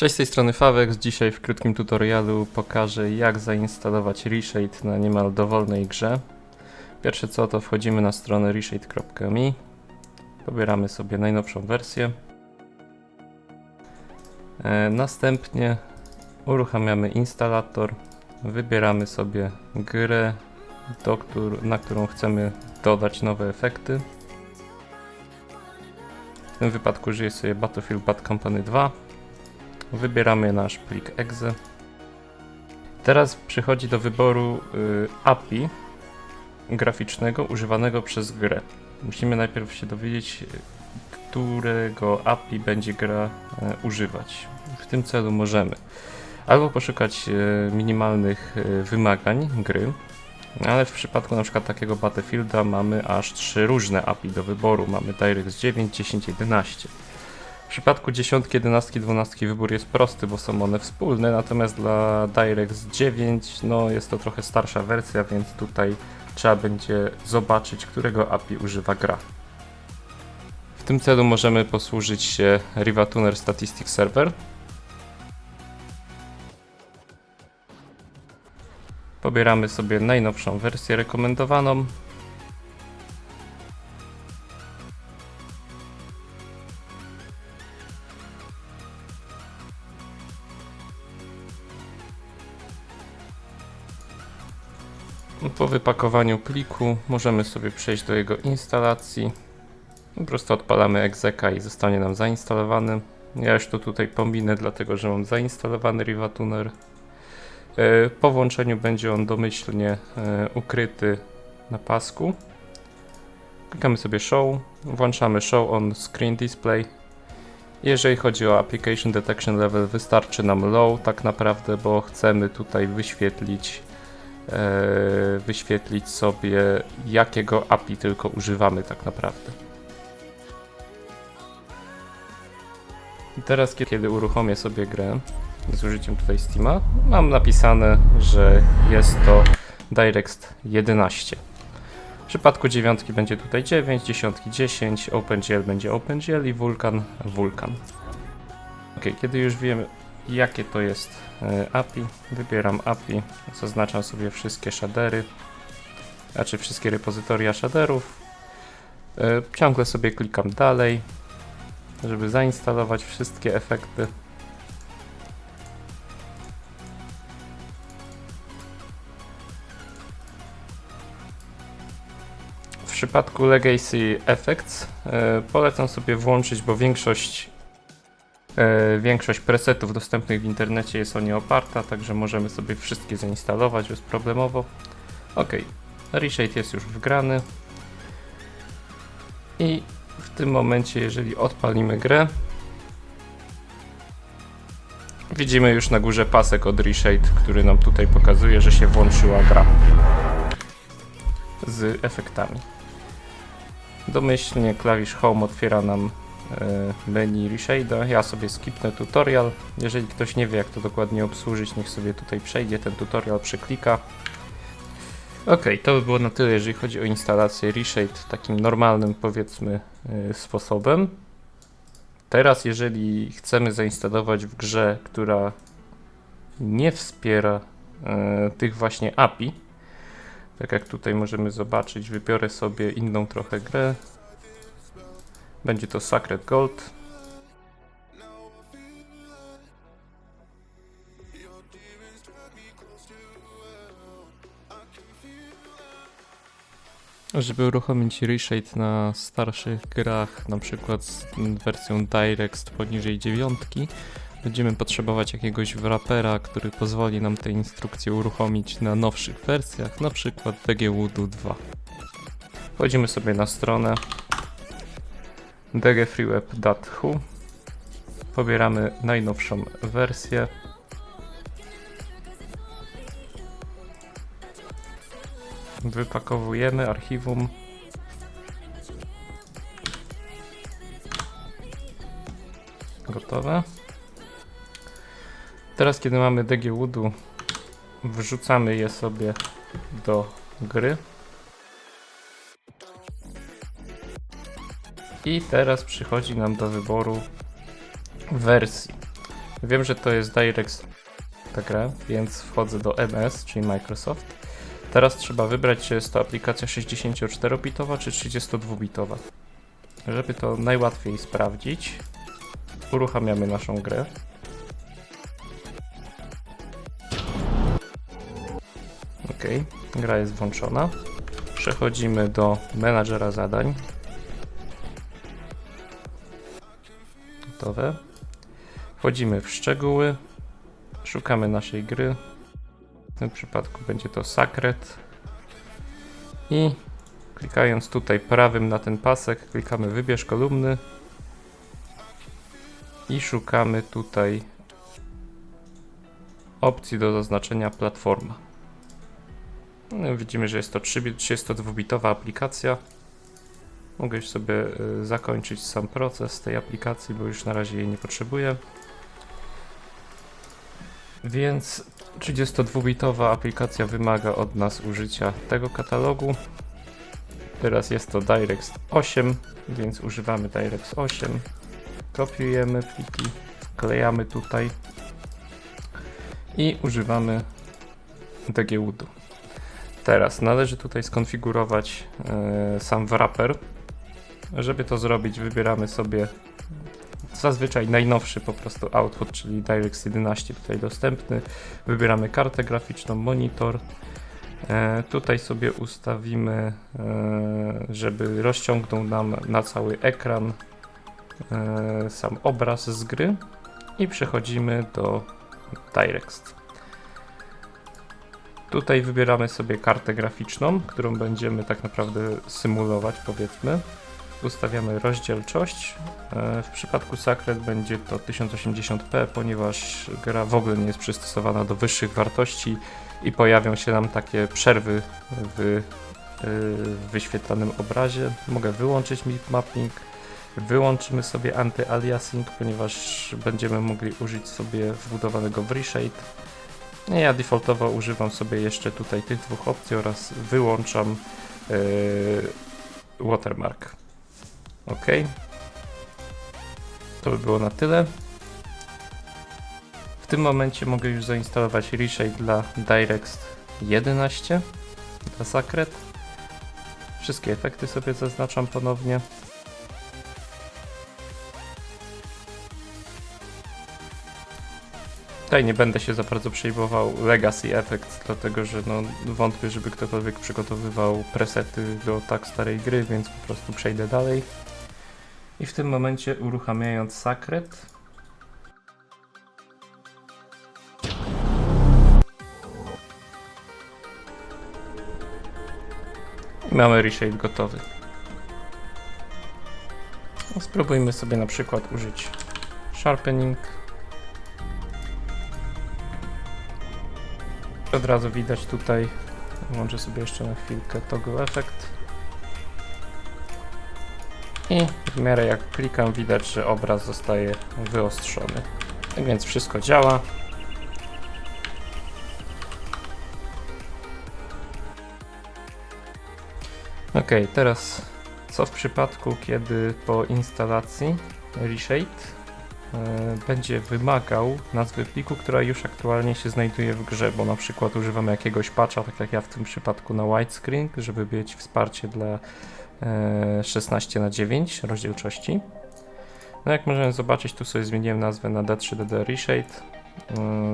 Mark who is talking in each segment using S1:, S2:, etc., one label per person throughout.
S1: Cześć, z tej strony Fawex. Dzisiaj w krótkim tutorialu pokażę, jak zainstalować Reshade na niemal dowolnej grze. Pierwsze co, to wchodzimy na stronę reshade.me, pobieramy sobie najnowszą wersję. Następnie uruchamiamy instalator, wybieramy sobie grę, na którą chcemy dodać nowe efekty. W tym wypadku użyję sobie Battlefield Bad Company 2. Wybieramy nasz plik exe. Teraz przychodzi do wyboru API graficznego używanego przez grę. Musimy najpierw się dowiedzieć, którego API będzie gra używać. W tym celu możemy albo poszukać minimalnych wymagań gry, ale w przypadku na przykład takiego Battlefielda mamy aż 3 różne API do wyboru. Mamy DirectX 9, 10, 11. W przypadku 10, 11, 12 wybór jest prosty, bo są one wspólne, natomiast dla DirectX 9 jest to trochę starsza wersja, więc tutaj trzeba będzie zobaczyć, którego API używa gra. W tym celu możemy posłużyć się Riva Tuner Statistics Server. Pobieramy sobie najnowszą wersję rekomendowaną. Po wypakowaniu pliku możemy sobie przejść do jego instalacji. Po prostu odpalamy execa i zostanie nam zainstalowany. Ja już to tutaj pominę, dlatego że mam zainstalowany Riva Tuner. Po włączeniu będzie on domyślnie ukryty na pasku. Klikamy sobie Show, włączamy Show on Screen Display. Jeżeli chodzi o Application Detection Level, wystarczy nam Low tak naprawdę, bo chcemy tutaj wyświetlić sobie, jakiego API tylko używamy tak naprawdę. I teraz, kiedy uruchomię sobie grę z użyciem tutaj Steama, mam napisane, że jest to DirectX 11. W przypadku 9 będzie tutaj 9, 10 10, OpenGL będzie OpenGL i Vulkan. Ok, kiedy już wiemy, jakie to jest API, wybieram API, zaznaczam sobie wszystkie shadery, znaczy wszystkie repozytoria shaderów. Ciągle sobie klikam dalej, żeby zainstalować wszystkie efekty. W przypadku Legacy Effects polecam sobie włączyć, bo większość presetów dostępnych w internecie jest o nie oparta, także możemy sobie wszystkie zainstalować bezproblemowo. Ok, Reshade jest już wgrany i w tym momencie, jeżeli odpalimy grę, widzimy już na górze pasek od Reshade, który nam tutaj pokazuje, że się włączyła gra z efektami. Domyślnie klawisz Home otwiera nam menu Reshade'a. Ja sobie skipnę tutorial. Jeżeli ktoś nie wie, jak to dokładnie obsłużyć, niech sobie tutaj przejdzie, ten tutorial przeklika. Ok, to by było na tyle, jeżeli chodzi o instalację Reshade takim normalnym, powiedzmy, sposobem. Teraz, jeżeli chcemy zainstalować w grze, która nie wspiera tych właśnie API, tak jak tutaj możemy zobaczyć, wybiorę sobie inną trochę grę. Będzie to Sacred Gold. Żeby uruchomić Reshade na starszych grach, na przykład z wersją DirectX poniżej 9, będziemy potrzebować jakiegoś wrapera, który pozwoli nam te instrukcje uruchomić na nowszych wersjach, na przykład DGWoodu 2. Wchodzimy sobie na stronę dgfreeweb.hu, pobieramy najnowszą wersję. Wypakowujemy archiwum. Gotowe. Teraz, kiedy mamy DGWoodu, wrzucamy je sobie do gry. I teraz przychodzi nam do wyboru wersji. Wiem, że to jest DirectX ta gra, więc wchodzę do MS, czyli Microsoft. Teraz trzeba wybrać, czy jest to aplikacja 64-bitowa czy 32-bitowa. Żeby to najłatwiej sprawdzić, uruchamiamy naszą grę. Ok, gra jest włączona. Przechodzimy do menadżera zadań. Gotowe. Wchodzimy w szczegóły. Szukamy naszej gry. W tym przypadku będzie to Sacred. I klikając tutaj prawym na ten pasek, klikamy wybierz kolumny. I szukamy tutaj opcji do zaznaczenia platforma. No, widzimy, że jest to 32-bitowa aplikacja. Mogę już sobie zakończyć sam proces tej aplikacji, bo już na razie jej nie potrzebuję. Więc 32-bitowa aplikacja wymaga od nas użycia tego katalogu. Teraz jest to DirectX 8, więc używamy DirectX 8. Kopiujemy pliki, wklejamy tutaj i używamy DGUD-u. Teraz należy tutaj skonfigurować sam wrapper. Żeby to zrobić, wybieramy sobie zazwyczaj najnowszy po prostu output, czyli DirectX 11 tutaj dostępny. Wybieramy kartę graficzną, monitor. Tutaj sobie ustawimy, żeby rozciągnął nam na cały ekran sam obraz z gry i przechodzimy do DirectX. Tutaj wybieramy sobie kartę graficzną, którą będziemy tak naprawdę symulować, powiedzmy. Ustawiamy rozdzielczość. W przypadku Sacred będzie to 1080p, ponieważ gra w ogóle nie jest przystosowana do wyższych wartości i pojawią się nam takie przerwy w wyświetlanym obrazie. Mogę wyłączyć mapping. Wyłączymy sobie anty-aliasing, ponieważ będziemy mogli użyć sobie wbudowanego w Reshade. Ja defaultowo używam sobie jeszcze tutaj tych dwóch opcji oraz wyłączam watermark. OK. To by było na tyle. W tym momencie mogę już zainstalować Reshade dla DirectX 11, dla Sacred. Wszystkie efekty sobie zaznaczam ponownie. Tutaj nie będę się za bardzo przejmował Legacy Effects, dlatego że no, wątpię, żeby ktokolwiek przygotowywał presety do tak starej gry, więc po prostu przejdę dalej. I w tym momencie uruchamiając Sacred, i mamy Reshade gotowy. No, spróbujmy sobie na przykład użyć Sharpening. Od razu widać tutaj, włączę sobie jeszcze na chwilkę Toggle Effect. I w miarę jak klikam, widać, że obraz zostaje wyostrzony. Tak więc wszystko działa. Ok, teraz co w przypadku, kiedy po instalacji Reshade będzie wymagał nazwy pliku, która już aktualnie się znajduje w grze, bo na przykład używamy jakiegoś patcha, tak jak ja w tym przypadku na widescreen, żeby mieć wsparcie dla 16:9 rozdzielczości. No jak możemy zobaczyć, tu sobie zmieniłem nazwę na D3DD Reshade.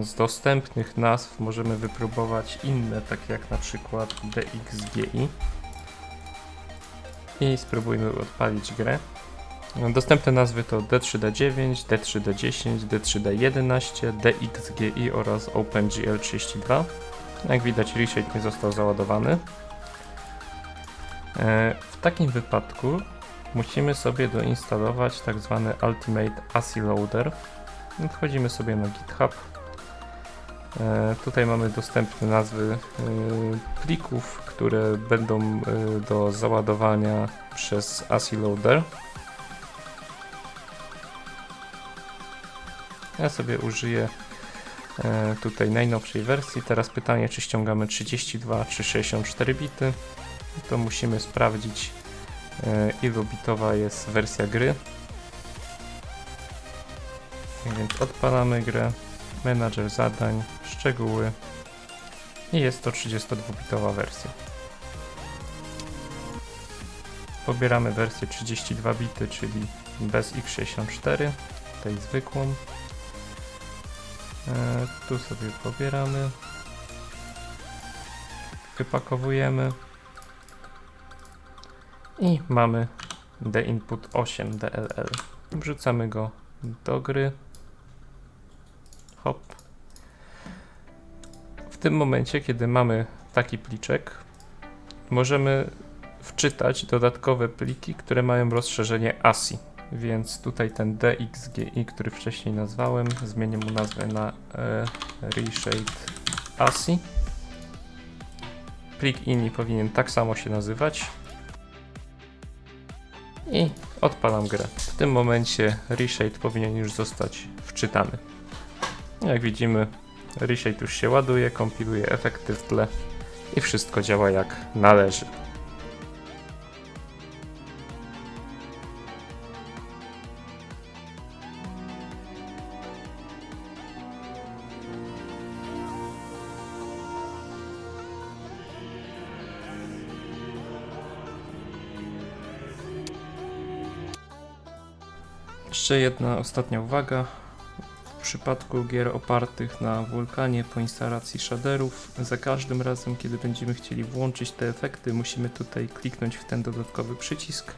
S1: Z dostępnych nazw możemy wypróbować inne, takie jak na przykład DXGI. I spróbujmy odpalić grę. Dostępne nazwy to D3D9, D3D10, D3D11, DXGI oraz OpenGL32. Jak widać, Reshade nie został załadowany. W takim wypadku musimy sobie doinstalować tak zwany Ultimate ASCII Loader. Wchodzimy sobie na GitHub. Tutaj mamy dostępne nazwy plików, które będą do załadowania przez ASCII Loader. Ja sobie użyję tutaj najnowszej wersji. Teraz pytanie, czy ściągamy 32 czy 64 bity. To musimy sprawdzić, ilu bitowa jest wersja gry. Więc odpalamy grę, menadżer zadań, szczegóły i jest to 32-bitowa wersja. Pobieramy wersję 32 bity, czyli bez x64, tej zwykłą. Tu sobie pobieramy, wypakowujemy i mamy DInput 8 DLL. Wrzucamy go do gry. Hop. W tym momencie, kiedy mamy taki pliczek, możemy wczytać dodatkowe pliki, które mają rozszerzenie ASCII. Więc tutaj ten DXGI, który wcześniej nazwałem, zmienię mu nazwę na Reshade ASCII. Plik INI powinien tak samo się nazywać. I odpalam grę. W tym momencie Reshade powinien już zostać wczytany. Jak widzimy, Reshade już się ładuje, kompiluje efekty w tle i wszystko działa jak należy. Jeszcze jedna ostatnia uwaga. W przypadku gier opartych na Vulkanie po instalacji shaderów, za każdym razem, kiedy będziemy chcieli włączyć te efekty, musimy tutaj kliknąć w ten dodatkowy przycisk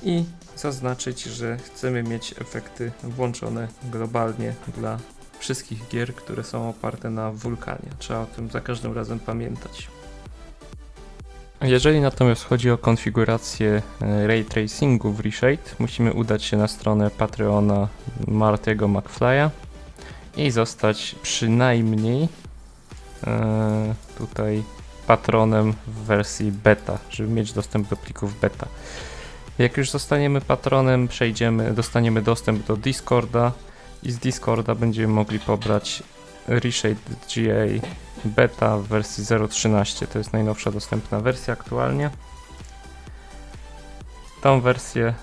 S1: i zaznaczyć, że chcemy mieć efekty włączone globalnie dla wszystkich gier, które są oparte na Vulkanie. Trzeba o tym za każdym razem pamiętać. Jeżeli natomiast chodzi o konfigurację Ray Tracingu w Reshade, musimy udać się na stronę Patreona Marty'ego McFly'a i zostać przynajmniej tutaj patronem w wersji beta, żeby mieć dostęp do plików beta. Jak już zostaniemy patronem, dostaniemy dostęp do Discorda i z Discorda będziemy mogli pobrać Reshade GA beta w wersji 0.13, to jest najnowsza dostępna wersja aktualnie. Tą wersję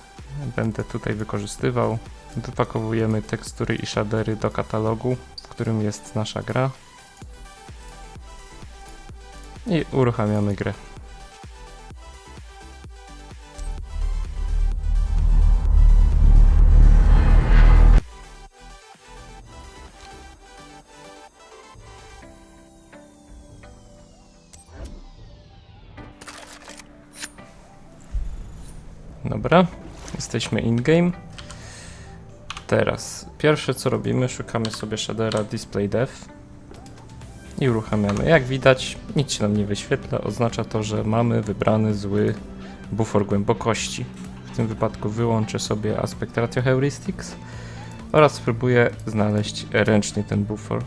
S1: będę tutaj wykorzystywał. Wypakowujemy tekstury i shadery do katalogu, w którym jest nasza gra i uruchamiamy grę. Dobra, jesteśmy in-game. Teraz pierwsze co robimy, szukamy sobie shadera Display Depth i uruchamiamy. Jak widać, nic się nam nie wyświetla, oznacza to, że mamy wybrany zły bufor głębokości. W tym wypadku wyłączę sobie Aspect Ratio Heuristics oraz spróbuję znaleźć ręcznie ten bufor.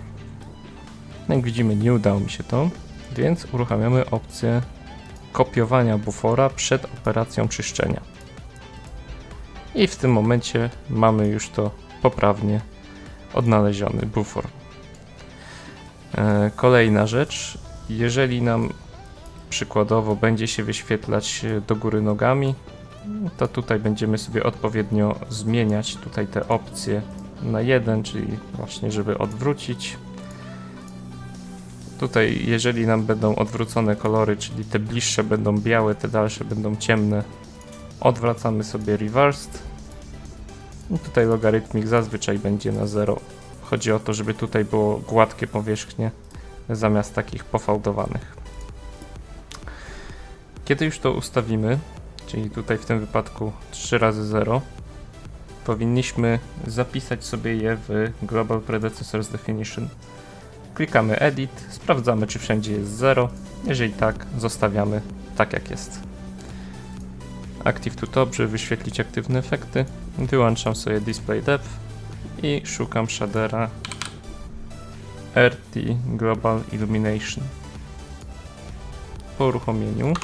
S1: Jak widzimy, nie udało mi się to, więc uruchamiamy opcję kopiowania bufora przed operacją czyszczenia. I w tym momencie mamy już to poprawnie odnaleziony bufor. Kolejna rzecz, jeżeli nam przykładowo będzie się wyświetlać do góry nogami, to tutaj będziemy sobie odpowiednio zmieniać tutaj te opcje na 1, czyli właśnie żeby odwrócić. Tutaj jeżeli nam będą odwrócone kolory, czyli te bliższe będą białe, te dalsze będą ciemne, odwracamy sobie reversed. I tutaj logarytmik zazwyczaj będzie na 0. Chodzi o to, żeby tutaj było gładkie powierzchnie zamiast takich pofałdowanych. Kiedy już to ustawimy, czyli tutaj w tym wypadku 3 razy 0, powinniśmy zapisać sobie je w Global Predecessors Definition. Klikamy Edit, sprawdzamy, czy wszędzie jest 0. Jeżeli tak, zostawiamy tak jak jest. Active to Top, żeby wyświetlić aktywne efekty. Wyłączam sobie Display Depth i szukam shadera RT Global Illumination. Po uruchomieniu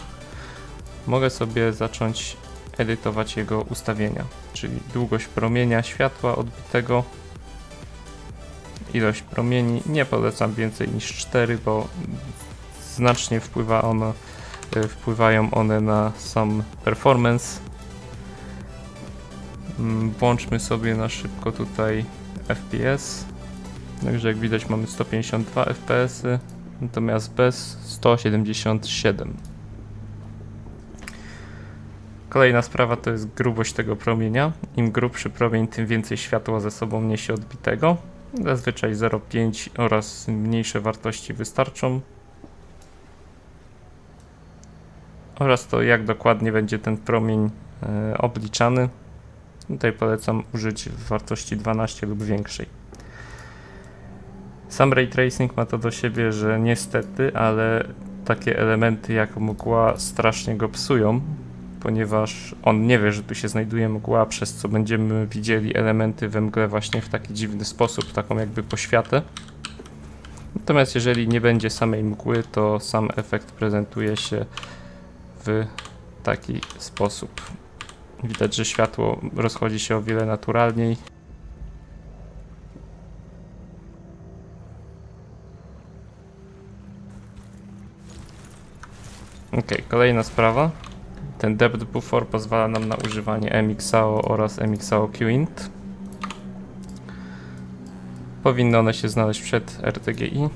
S1: mogę sobie zacząć edytować jego ustawienia, czyli długość promienia światła odbitego, ilość promieni. Nie polecam więcej niż 4, bo znacznie wpływają one na sam performance. Włączmy sobie na szybko tutaj fps. Także jak widać mamy 152 fps, natomiast bez 177. Kolejna sprawa to jest grubość tego promienia. Im grubszy promień, tym więcej światła ze sobą niesie odbitego. Zazwyczaj 0,5 oraz mniejsze wartości wystarczą. Oraz to, jak dokładnie będzie ten promień obliczany. Tutaj polecam użyć wartości 12 lub większej. Sam Ray Tracing ma to do siebie, że niestety, ale takie elementy jak mgła strasznie go psują, ponieważ on nie wie, że tu się znajduje mgła, przez co będziemy widzieli elementy we mgle właśnie w taki dziwny sposób, taką jakby poświatę. Natomiast jeżeli nie będzie samej mgły, to sam efekt prezentuje się w taki sposób. Widać, że światło rozchodzi się o wiele naturalniej. Ok, kolejna sprawa. Ten depth buffer pozwala nam na używanie MXAO oraz MXAO QINT. Powinny one się znaleźć przed RTGI.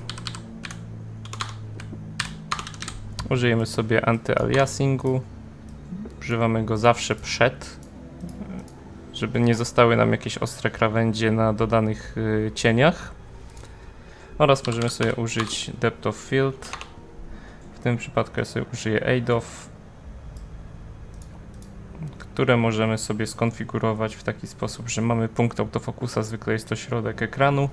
S1: Użyjemy sobie anty-aliasingu. Używamy go zawsze przed, żeby nie zostały nam jakieś ostre krawędzie na dodanych cieniach. Oraz możemy sobie użyć depth of field. W tym przypadku ja sobie użyję ADOF, które możemy sobie skonfigurować w taki sposób, że mamy punkt autofokusa, zwykle jest to środek ekranu.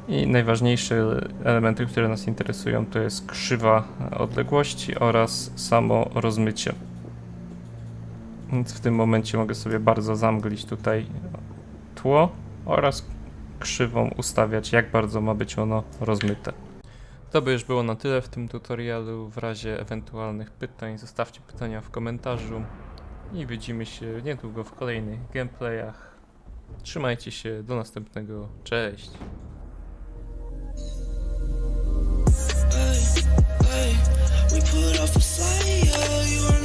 S1: I najważniejsze elementy, które nas interesują, to jest krzywa odległości oraz samo rozmycie. Więc w tym momencie mogę sobie bardzo zamglić tutaj tło oraz krzywą ustawiać, jak bardzo ma być ono rozmyte. To by już było na tyle w tym tutorialu. W razie ewentualnych pytań zostawcie pytania w komentarzu i widzimy się niedługo w kolejnych gameplayach. Trzymajcie się, do następnego, cześć!
S2: We put off a flight, yeah, you